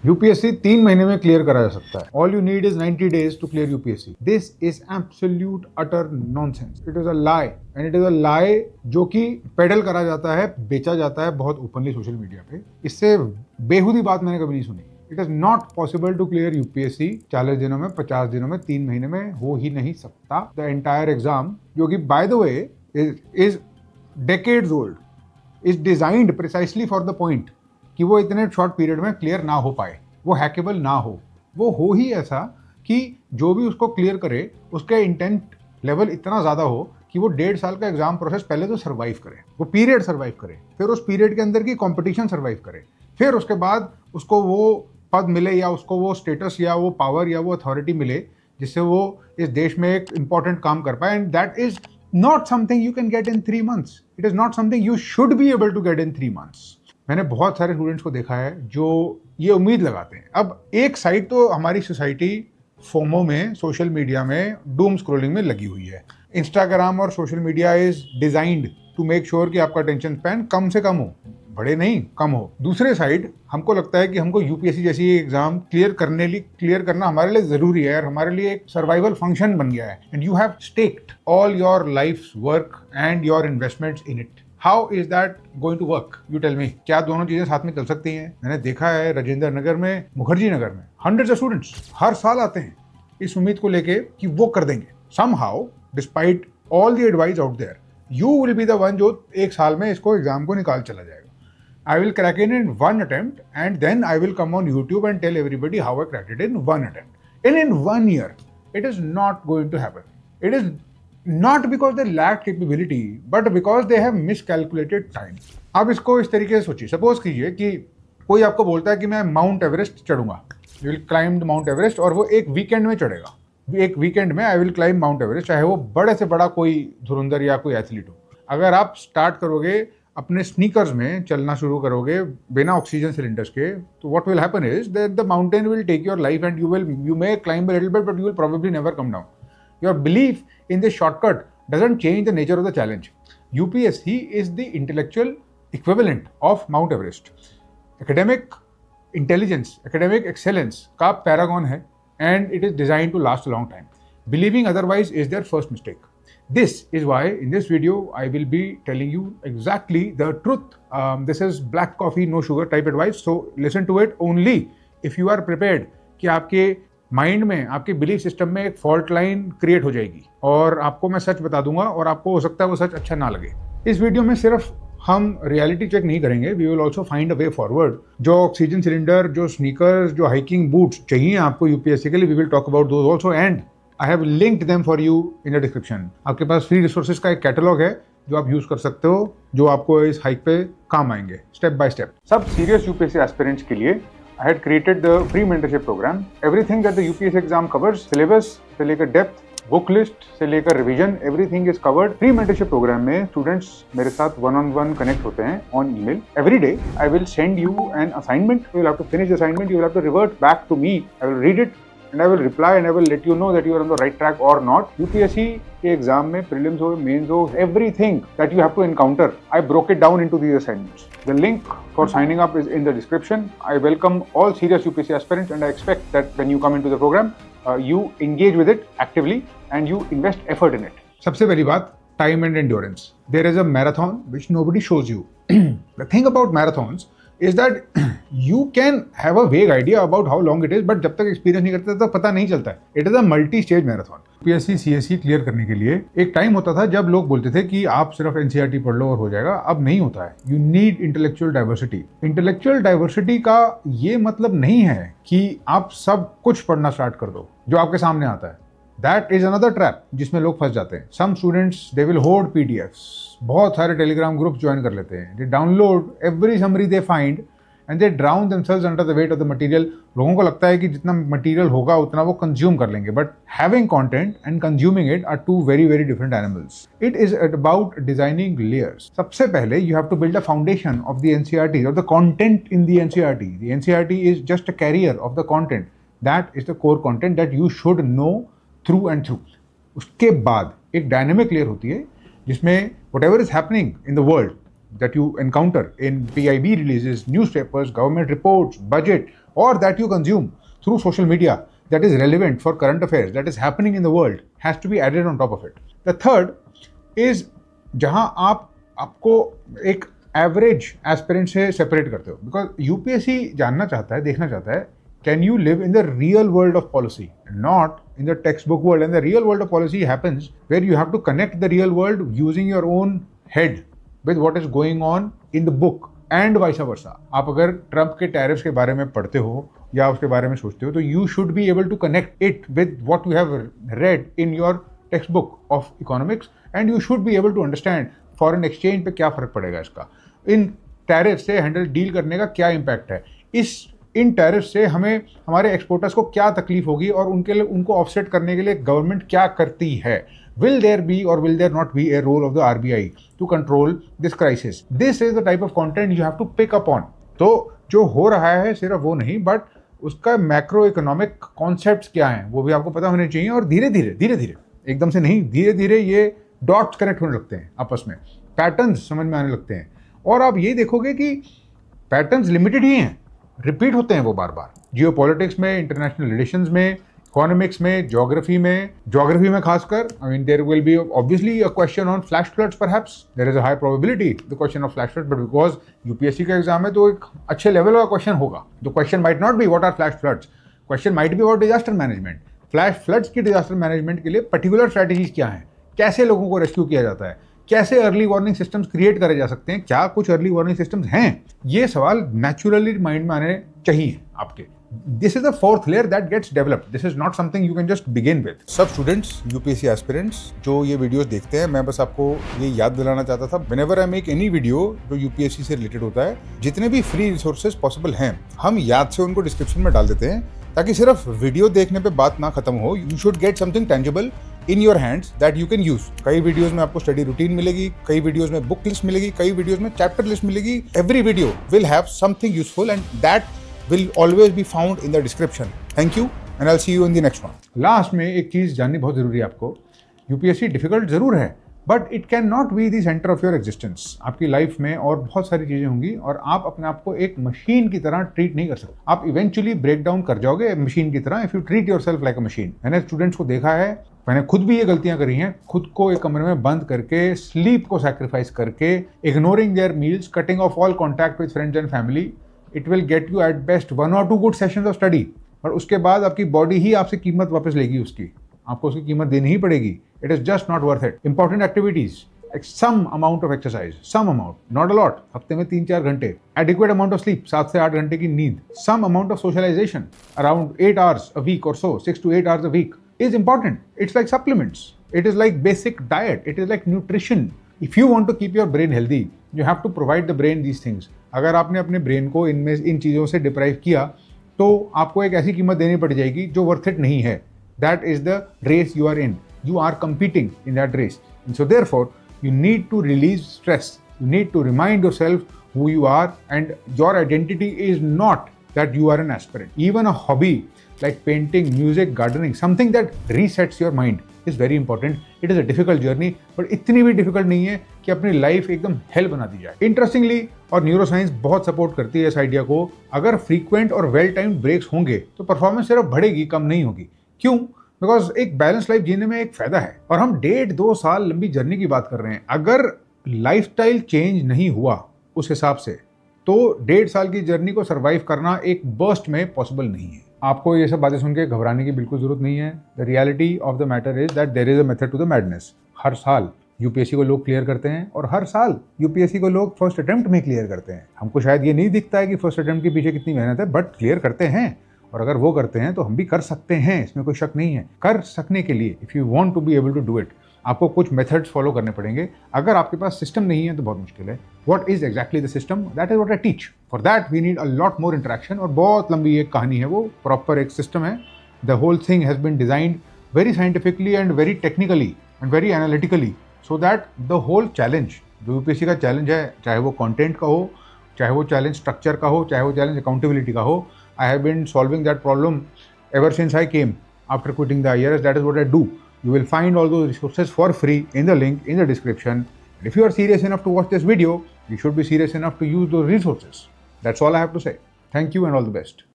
UPSC 3 महीने में clear करा जा सकता है। All you need is 90 days to clear UPSC. This is absolute utter nonsense. It is a lie and it is a lie जो कि पेडल करा जाता है, बेचा जाता है बहुत ओपनली सोशल मीडिया पे। इससे बेहुदी बात मैंने कभी नहीं सुनी। It is not possible to clear UPSC 40 दिनों में, 50 दिनों में, 3 महीने में हो ही नहीं सकता। द एंटायर एग्जाम, जो कि by the way is decades old, is designed precisely for the point कि वो इतने शॉर्ट पीरियड में क्लियर ना हो पाए, वो हैकेबल ना हो। वो हो ही ऐसा कि जो भी उसको क्लियर करे उसके इंटेंट लेवल इतना ज़्यादा हो कि वो 1.5 साल का एग्जाम प्रोसेस पहले तो सर्वाइव करे, वो पीरियड सर्वाइव करे, फिर उस पीरियड के अंदर की कंपटीशन सर्वाइव करे, फिर उसके बाद उसको वो पद मिले या उसको वो स्टेटस या वो पावर या वो अथॉरिटी मिले जिससे वो इस देश में एक इंपॉर्टेंट काम कर पाए। And that is not something you can get in 3 months। It is not something you should be able to get in 3 months। मैंने बहुत सारे स्टूडेंट्स को देखा है जो ये उम्मीद लगाते हैं। अब एक साइड तो हमारी सोसाइटी फोमो में, सोशल मीडिया में, डूम स्क्रोलिंग में लगी हुई है। इंस्टाग्राम और social media is designed to make sure कि आपका अटेंशन स्पैन कम से कम हो, बड़े नहीं, कम हो। दूसरे साइड हमको लगता है कि हमको यूपीएससी जैसी एग्जाम क्लियर करना हमारे लिए जरूरी है और हमारे लिए एक सर्वाइवल फंक्शन बन गया है। And you have staked all your life work and your investments in it. How is that going to work? You tell me. क्या दोनों चीजें साथ में चल सकती हैं? मैंने देखा है राजेंद्र नगर में, मुखर्जी नगर में हंड्रेड्स ऑफ स्टूडेंट्स हर साल आते हैं इस उम्मीद को लेके कि वो कर देंगे। Somehow despite all the advice out there, you will be the one जो एक साल में इसको एग्जाम को निकाल चला जाएगा। I will crack it in one attempt and then I will come on YouTube and tell everybody how I cracked it in one attempt. And in 1 year, it is not going to happen. It is not because they lack capability, but because they have miscalculated time. आप इसको इस तरीके से सोचिए। Suppose कीजिए कि कोई आपको बोलता है कि मैं माउंट एवरेस्ट चढ़ूंगा, you will climb Mount Everest, और वो एक वीकेंड में चढ़ेगा। एक वीकेंड में I will climb Mount Everest, चाहे वो बड़े से बड़ा कोई धुरंधर या कोई एथलीट हो। अगर आप स्टार्ट करोगे अपने स्नीकर्स में चलना शुरू करोगे बिना ऑक्सीजन सिलेंडर्स के, तो what will happen is that the mountain will take your life and you may climb a little bit but you will probably never come down. Your belief in this shortcut doesn't change the nature of the challenge. UPSC is the intellectual equivalent of Mount Everest. Academic intelligence, academic excellence का paragon है and it is designed to last a long time. Believing otherwise is their first mistake. This is why in this video I will be telling you exactly the truth. This is black coffee, no sugar type advice. So listen to it only if you are prepared कि आपके mind में, आपके belief system में एक fault line create हो जाएगी और आपको मैं सच बता दूंगा और आपको हो सकता है वो सच अच्छा ना लगे। इस वीडियो में सिर्फ हम रियलिटी चेक नहीं करेंगे, we will also find a way forward. जो ऑक्सीजन सिलेंडर, जो स्नीकर्स, जो हाइकिंग बूट्स चाहिए आपको यूपीएससी के लिए, we will talk about those also and I have linked them for you in the description. आपके पास फ्री रिसोर्सेज का एक कैटलॉग है जो आप यूज कर सकते हो, जो आपको इस हाइक पे काम आएंगे स्टेप बाय स्टेप। सब सीरियस यूपीएससी एस्पिरेंट्स के लिए I had created the free mentorship program. Everything that the UPSC exam covers, syllabus से लेकर डेप्थ, बुक लिस्ट से लेकर revision, everything is covered. Free mentorship program में स्टूडेंट्स मेरे साथ 1-on-1 कनेक्ट होते हैं on email. Every day I will send you an assignment, you will have to finish the assignment, you will have to revert back to me, I will read it and I will reply and I will let you know that you are on the right track or not. UPSC के exam में prelims हो, mains हो, everything that you have to encounter, I broke it down into these assignments. The link for signing up is in the description. I welcome all serious UPSC aspirants and I expect that when you come into the program, you engage with it actively and you invest effort in it. सबसे पहली बात, time and endurance. There is a marathon which nobody shows you. The thing about marathons is that you can have a vague idea about how long it is, but जब तक experience नहीं करते तो पता नहीं चलता है। It is a multi stage marathon. UPSC CSC clear करने के लिए एक टाइम होता था जब लोग बोलते थे कि आप सिर्फ एनसीईआरटी पढ़ लो और हो जाएगा। अब नहीं होता है। You need intellectual diversity. Intellectual diversity का ये मतलब नहीं है कि आप सब कुछ पढ़ना स्टार्ट कर दो जो आपके सामने आता है। दैट इज अनदर ट्रैप जिसमें लोग फंस जाते हैं। Some students they will hoard PDFs, बहुत सारे टेलीग्राम ग्रुप्स ज्वाइन कर लेते हैं, they download every summary they find and they drown themselves under the weight of the material. लोगों को लगता है कि जितना मटेरियल होगा उतना वो कंज्यूम कर लेंगे, but having content and consuming it are two very very different animals. It is about designing layers. सबसे पहले you have to build a foundation of the NCERT, of the content in the NCERT. The NCERT is just a carrier of the content, that is the core content that you should know through and through. उसके बाद एक dynamic layer होती है जिसमें whatever is happening in the world that you encounter in PIB releases, newspapers, government reports, budget, or that you consume through social media that is relevant for current affairs that is happening in the world has to be added on top of it. The third is जहां आपको एक average aspirant से separate करते हो, because UPSC जानना चाहता है, देखना चाहता है, can you live in the real world of policy, not in the textbook world. And the real world of policy happens where you have to connect the real world using your own head with what is going on in the book and vice versa. आप अगर Trump के tariffs के बारे में पढ़ते हो या उसके बारे में सोचते हो, तो you should be able to connect it with what you have read in your textbook of economics, and you should be able to understand foreign exchange पे क्या फर्क पड़ेगा इसका, इन टैरिफ से हैंडल डील करने का क्या इम्पैक्ट है, इन टैरिफ से हमें हमारे एक्सपोर्टर्स को क्या तकलीफ होगी और उनके लिए उनको ऑफसेट करने के लिए गवर्नमेंट क्या करती है. विल देयर बी और will there not be a role of the RBI to control this crisis. This is the type of content you have to pick up on. तो जो हो रहा है सिर्फ वो नहीं, बट उसका मैक्रो इकोनॉमिक कॉन्सेप्ट्स क्या हैं वो भी आपको पता होने चाहिए. और धीरे धीरे एकदम से नहीं, धीरे धीरे ये डॉट्स कनेक्ट होने लगते हैं आपस में, पैटर्न्स समझ में आने लगते हैं. और आप ये देखोगे कि पैटर्न्स लिमिटेड ही हैं, रिपीट होते हैं वो बार बार. जियोपॉलिटिक्स में, इंटरनेशनल रिलेशंस में, इकोनॉमिक्स में, ज्योग्राफी में खासकर. I mean there will be obviously a question on flash floods, perhaps there is a high probability the question of flash floods, but because UPSC का एग्जाम है तो एक अच्छे लेवल का क्वेश्चन होगा. The question might not be what are flash floods, question might be about disaster management. Flash floods की disaster management के लिए पर्टिकुलर स्ट्रैटेजीज क्या हैं, कैसे लोगों को रेस्क्यू किया जाता है, कैसे अर्ली वार्निंग सिस्टम्स क्रिएट करे जा सकते हैं, क्या कुछ अर्ली वार्निंग सिस्टम्स हैं, ये सवाल नेचुरली माइंड में आने चाहिए आपके. This is the fourth layer that gets developed. This is not something you can just begin with. सब स्टूडेंट्स, यूपीएससी एस्पिरेंट्स जो ये वीडियोस देखते हैं, मैं बस आपको ये याद दिलाना चाहता था, whenever I make any video जो यूपीएससी से रिलेटेड होता है, जितने भी फ्री रिसोर्सेज पॉसिबल हैं हम याद से उनको डिस्क्रिप्शन में डाल देते हैं, ताकि सिर्फ वीडियो देखने पे बात ना खत्म हो. You should get something tangible in your hands that you can use. कई वीडियोस में आपको स्टडी रूटीन मिलेगी, कई वीडियोस में बुक लिस्ट मिलेगी, कई वीडियोस में चैप्टर लिस्ट मिलेगी. Every video will have something useful and that will always be found in the description. Thank you and I will see you in the next one. Last में एक चीज जाननी बहुत जरूरी है आपको. यूपीएससी डिफिकल्ट जरूर है, but it can not be the centre of your existence. आपकी लाइफ में और बहुत सारी चीजें होंगी और आप अपने आप को एक मशीन की तरह ट्रीट नहीं कर सकते. आप इवेंचुअली ब्रेक डाउन कर जाओगे मशीन की तरह if you treat yourself like a machine. मैंने स्टूडेंट्स को देखा है, मैंने खुद भी ये गलतियां करी हैं, खुद को एक कमरे में बंद करके, स्लीप को सैक्रिफाइस करके, ignoring their meals, cutting off all contact with friends and family. It will get you at best 1 or 2 good sessions of study, और उसके बाद आपकी बॉडी ही आपसे कीमत वापस लेगी उसकी. आपको उसकी कीमत देनी ही पड़ेगी. It is just not worth it. Important activities, some amount of exercise, some amount, not a lot, हफ्ते में 3-4 घंटे, adequate amount of sleep, 7 से 8 घंटे की नींद, some amount of socialization, around 8 hours a week or so, 6 to 8 hours a week is important. It's like supplements. It is like basic diet. It is like nutrition. If you want to keep your brain healthy, you have to provide the brain these things. अगर आपने अपने brain को इन चीज़ों से deprive किया, तो आपको एक ऐसी कीमत देनी पड़ जाएगी जो वर्थ इट नहीं है. That is the race you are in. You are competing in that race. And so therefore, you need to release stress. You need to remind yourself who you are, and your identity is not that you are an aspirant. Even a hobby like painting, music, gardening, something that resets your mind is very important. It is a difficult journey, but इतनी भी difficult नहीं है कि अपनी life एकदम hell बना दी जाए. Interestingly, और न्यूरोसाइंस बहुत सपोर्ट करती है इस आइडिया को, अगर फ्रीक्वेंट और वेल टाइम्ड ब्रेक्स होंगे तो परफॉर्मेंस सिर्फ बढ़ेगी, कम नहीं होगी. क्यों? बिकॉज एक बैलेंस लाइफ जीने में एक फायदा है. और हम 1.5-2 साल लंबी जर्नी की बात कर रहे हैं. अगर लाइफस्टाइल चेंज नहीं हुआ उस हिसाब से, तो 1.5 साल की जर्नी को सर्वाइव करना एक बर्स्ट में पॉसिबल नहीं है. आपको ये सब बातें सुन के घबराने की बिल्कुल जरूरत नहीं है. The reality of the matter is that there is a method to the madness. हर साल यूपीएससी को लोग क्लियर करते हैं, और हर साल यूपीएससी को लोग फर्स्ट अटेम्प्ट में क्लियर करते हैं. हमको शायद ये नहीं दिखता है कि फर्स्ट अटेम्प्ट के पीछे कितनी मेहनत है, बट क्लियर करते हैं. और अगर वो करते हैं तो हम भी कर सकते हैं, इसमें कोई शक नहीं है. कर सकने के लिए, if you want to be able to do it, आपको कुछ मेथड्स फॉलो करने पड़ेंगे. अगर आपके पास सिस्टम नहीं है तो बहुत मुश्किल है. What is exactly the system? That is what I teach. For that we need a lot more interaction. और बहुत लंबी एक कहानी है, वो प्रॉपर एक सिस्टम है. The whole thing has been designed very scientifically and very technically and very analytically, so that the whole challenge, जो यूपीएससी का चैलेंज है, चाहे वो कंटेंट का हो, चाहे वो चैलेंज स्ट्रक्चर का हो, चाहे वो चैलेंज अकाउंटेबिलिटी का हो, I have been solving that problem ever since I came after quitting the IRS. That is what I do. You will find all those resources for free in the link in the description. And if you are serious enough to watch this video, You should be serious enough to use those resources. That's all I have to say. Thank you and all the best.